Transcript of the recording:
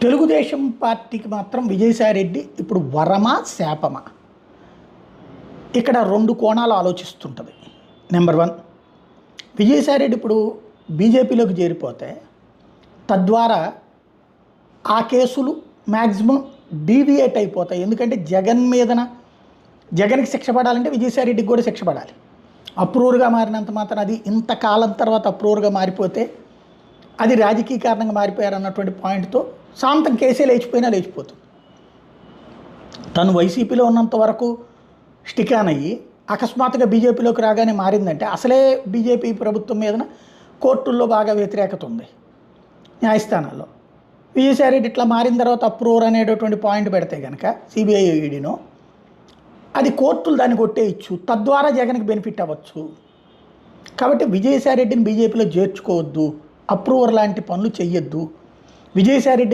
తెలుగుదేశం పార్టీకి మాత్రం విజయసాయిరెడ్డి ఇప్పుడు వరమా శాపమా? ఇక్కడ రెండు కోణాలు ఆలోచిస్తుంటుంది. నెంబర్ 1, విజయసాయిరెడ్డి ఇప్పుడు బీజేపీలోకి చేరిపోతే తద్వారా ఆ కేసులు మ్యాక్సిమం డీవియేట్ అయిపోతాయి. ఎందుకంటే జగన్కి శిక్ష పడాలంటే విజయసాయిరెడ్డికి కూడా శిక్ష పడాలి. అప్రూవర్గా మారినంత మాత్రం అది ఇంతకాలం తర్వాత అప్రూవర్గా మారిపోతే అది రాజకీయ కారణంగా మారిపోయారన్నటువంటి పాయింట్తో శాంతం కేసే లేచిపోయినా లేచిపోతుంది. తను వైసీపీలో ఉన్నంత వరకు స్టికాన్ అయ్యి అకస్మాత్తుగా బీజేపీలోకి రాగానే మారిందంటే అసలే బీజేపీ ప్రభుత్వం మీద కోర్టుల్లో బాగా వ్యతిరేకత ఉంది, న్యాయస్థానాల్లో. విజయసాయిరెడ్డి ఇట్లా మారిన తర్వాత అప్రూవర్ అనేటటువంటి పాయింట్ పెడితే కనుక సిబిఐ ఈడీనో అది కోర్టులు దాన్ని కొట్టేయచ్చు, తద్వారా జగన్కి బెనిఫిట్ అవ్వచ్చు. కాబట్టి విజయసాయిరెడ్డిని బీజేపీలో చేర్చుకోవద్దు, అప్రూవర్ లాంటి పనులు చెయ్యొద్దు. విజయసాయిరెడ్డిని